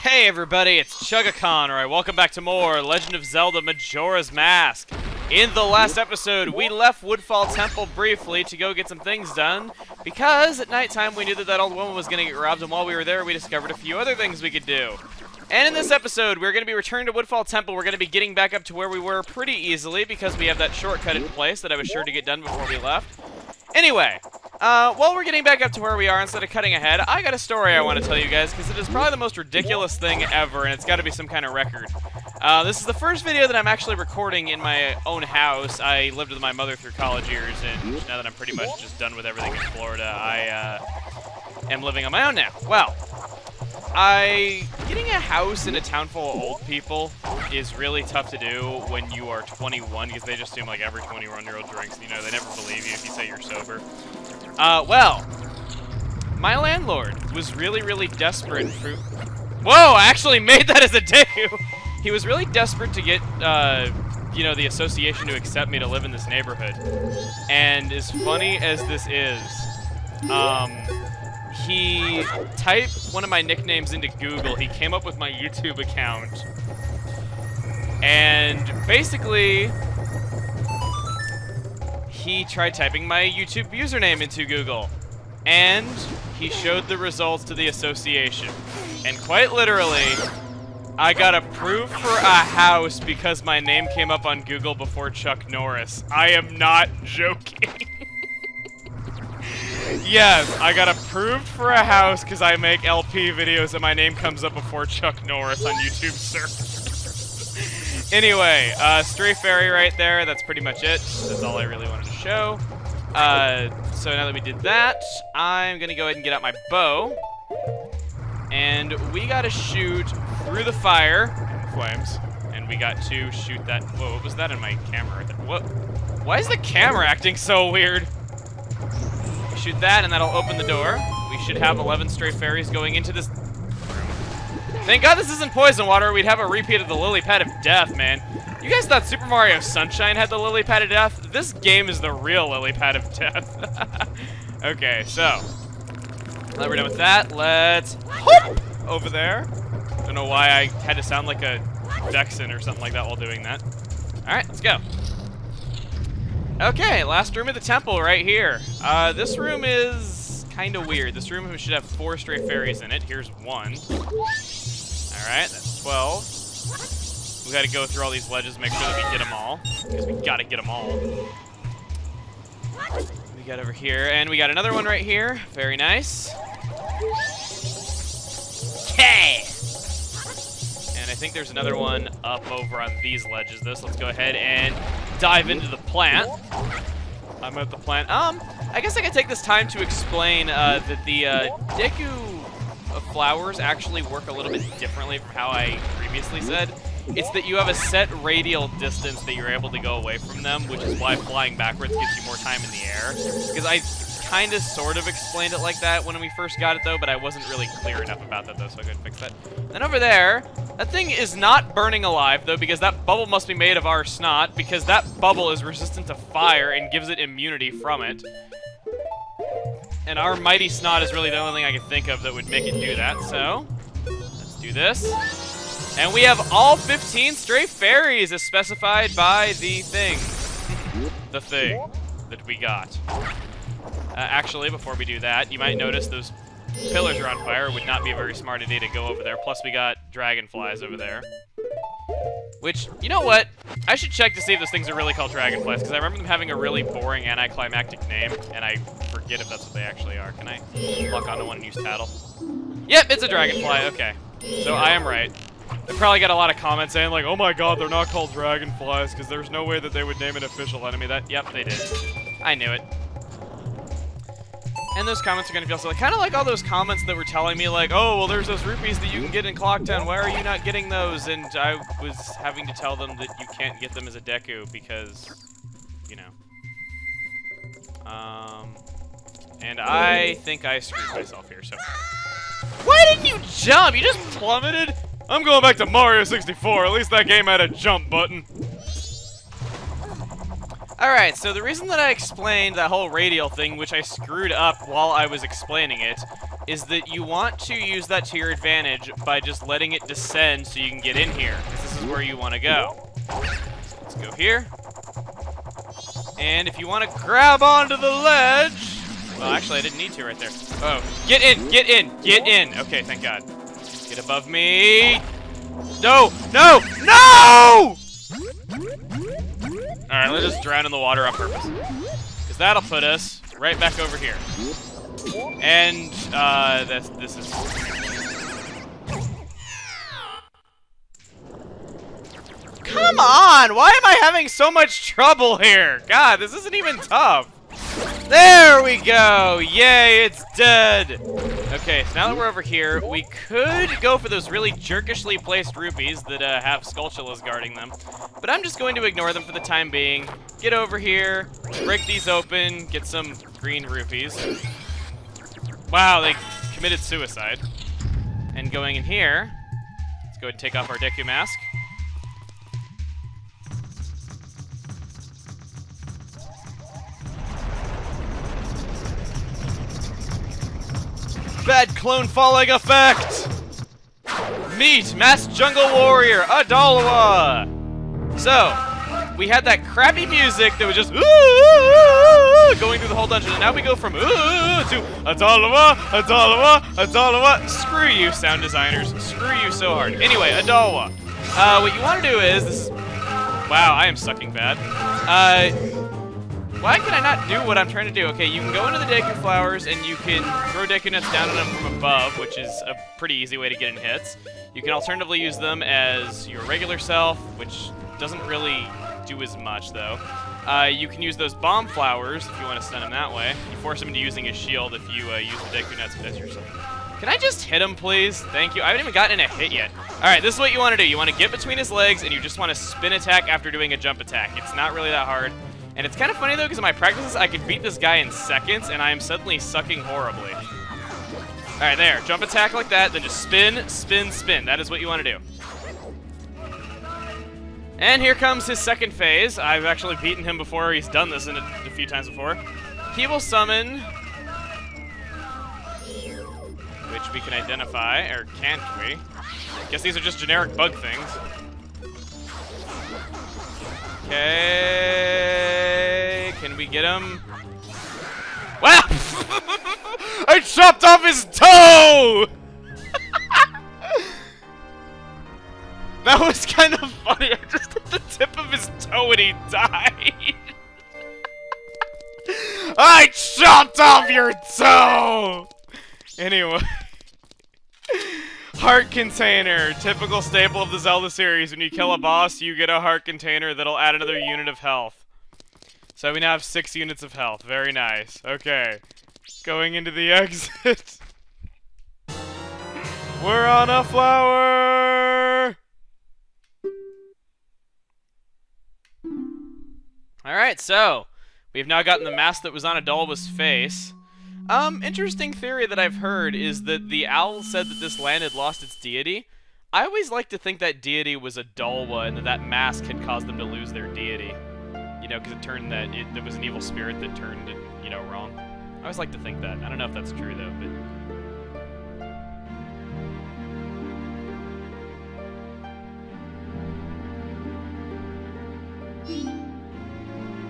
Hey everybody, it's Chugacon, alright, welcome back to more Legend of Zelda Majora's Mask. In the last episode, we left Woodfall Temple briefly to go get some things done, because at nighttime we knew that that old woman was going to get robbed, and while we were there we discovered a few other things we could do. And in this episode, we're going to be returning to Woodfall Temple. We're going to be getting back up to where we were pretty easily, because we have that shortcut in place that I was sure to get done before we left. Anyway, while we're getting back up to where we are, instead of cutting ahead, I got a story I want to tell you guys, because it is probably the most ridiculous thing ever, and it's got to be some kind of record. This is the first video that I'm actually recording in my own house. I lived with my mother through college years, and now that I'm pretty much just done with everything in Florida, I am living on my own now. Well, getting a house in a town full of old people is really tough to do when you are 21, because they just assume like every 21-year-old drinks. You know, they never believe you if you say you're sober. Well, my landlord was really desperate for... Whoa, I actually made that as a deku! He was really desperate to get, you know, the association to accept me to live in this neighborhood. And as funny as this is, he typed one of my nicknames into Google. He came up with my YouTube account. And basically, he tried typing my YouTube username into Google. And he showed the results to the association. And quite literally, I got approved for a house because my name came up on Google before Chuck Norris. I am not joking. Yes, I got approved for a house because I make LP videos and my name comes up before Chuck Norris on YouTube servers. Anyway, stray fairy right there, that's pretty much it. That's all I really wanted to show. So now that we did that, I'm gonna go ahead and get out my bow. And we gotta shoot through the fire, flames, and we got to shoot that. Whoa, what was that in my camera right there? What? Why is the camera acting so weird? Shoot that, and that'll open the door. We should have 11 stray fairies going into this room. Thank God this isn't poison water. We'd have a repeat of the lily pad of death, man. You guys thought Super Mario Sunshine had the lily pad of death? This game is the real lily pad of death. Okay, so now that we're done with that, let's hop over there. Don't know why I had to sound like a Vexen or something like that while doing that. All right, let's go. Okay, last room of the temple right here. This room is kind of weird. This room should have 4 stray fairies in it. Here's 1. Alright, that's 12. We gotta go through all these ledges, make sure that we get them all. Because we gotta get them all. We got over here, and we got another one right here. Very nice. Okay! And I think there's another one up over on these ledges. So let's go ahead and dive into the plant. I'm at the plant. I guess I could take this time to explain that the Deku flowers actually work a little bit differently from how I previously said. It's that you have a set radial distance that you're able to go away from them, which is why flying backwards gives you more time in the air. Because I kind of sort of explained it like that when we first got it though, but I wasn't really clear enough about that though, so I couldn't fix that. Then over there, that thing is not burning alive though, because that bubble must be made of our snot, because that bubble is resistant to fire and gives it immunity from it. And our mighty snot is really the only thing I can think of that would make it do that, so let's do this. And we have all 15 stray fairies as specified by the thing. The thing that we got. Actually, before we do that, you might notice those pillars are on fire. It would not be a very smart idea to go over there. Plus, we got dragonflies over there. Which, you know what? I should check to see if those things are really called dragonflies, because I remember them having a really boring anticlimactic name, and I forget if that's what they actually are. Can I lock onto one and use tattle? Yep, it's a dragonfly. Okay. So I am right. I probably got a lot of comments saying, like, oh my god, they're not called dragonflies, because there's no way that they would name an official enemy that. Yep, they did. I knew it. And those comments are going to feel so kind of like all those comments that were telling me like, oh, well, there's those rupees that you can get in Clocktown. Why are you not getting those? And I was having to tell them that you can't get them as a Deku because, you know. And I think I screwed myself here, so. Why didn't you jump? You just plummeted? I'm going back to Mario 64. At least that game had a jump button. Alright, so the reason that I explained that whole radial thing, which I screwed up while I was explaining it, is that you want to use that to your advantage by just letting it descend so you can get in here, because this is where you want to go. So let's go here. And if you want to grab onto the ledge... Well, actually, I didn't need to right there. Oh, get in, get in, get in. Okay, thank God. Get above me. No, no, no! Alright, let's just drown in the water on purpose. Because that'll put us right back over here. And, this is... Come on! Why am I having so much trouble here? God, this isn't even tough. There we go! Yay, it's dead! Okay, so now that we're over here, we could go for those really jerkishly placed rupees that have Skulltulas guarding them. But I'm just going to ignore them for the time being. Get over here, break these open, get some green rupees. Wow, they committed suicide. And going in here, let's go ahead and take off our Deku mask. Bad clone falling effect! Meet Masked Jungle Warrior, Adalwa! So, we had that crappy music that was just going through the whole dungeon, and now we go from to Adalwa, Adalwa, Adalwa. Screw you, sound designers. Screw you so hard. Anyway, Adalwa. What you want to do is, this is... Wow, I am sucking bad. Why can I not do what I'm trying to do? Okay, you can go into the Deku Flowers, and you can throw Deku Nuts down on them from above, which is a pretty easy way to get in hits. You can alternatively use them as your regular self, which doesn't really do as much, though. You can use those Bomb Flowers if you want to stun him that way. You force him into using his shield if you use the Deku Nuts as your self. Can I just hit him, please? Thank you. I haven't even gotten in a hit yet. Alright, this is what you want to do. You want to get between his legs, and you just want to spin attack after doing a jump attack. It's not really that hard. And it's kind of funny, though, because in my practices, I could beat this guy in seconds, and I am suddenly sucking horribly. Alright, there. Jump attack like that, then just spin, spin, spin. That is what you want to do. And here comes his second phase. I've actually beaten him before. He's done this a few times before. He will summon... which we can identify, or can't we? I guess these are just generic bug things. Okay, can we get him? Wow! I chopped off his toe! That was kind of funny. I just hit the tip of his toe and he died. I chopped off your toe! Anyway. Heart container, typical staple of the Zelda series. When you kill a boss, you get a heart container that'll add another unit of health. So we now have 6 units of health. Very nice. Okay. Going into the exit. We're on a flower! Alright, so we've now gotten the mask that was on Adalwa's face. Interesting theory that I've heard is that the owl said that this land had lost its deity. I always like to think that deity was Adalwa and that mask had caused them to lose their deity. You know, because it turned that, there was an evil spirit that turned it, you know, wrong. I always like to think that. I don't know if that's true, though, but...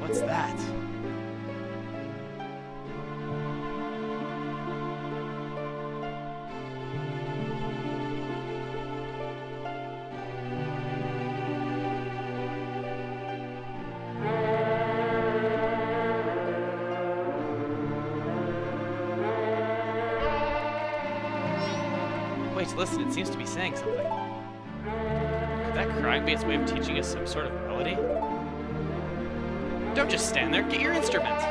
What's that? Wait, listen, it seems to be saying something. Could that crying be its way of teaching us some sort of melody? Don't just stand there, get your instruments!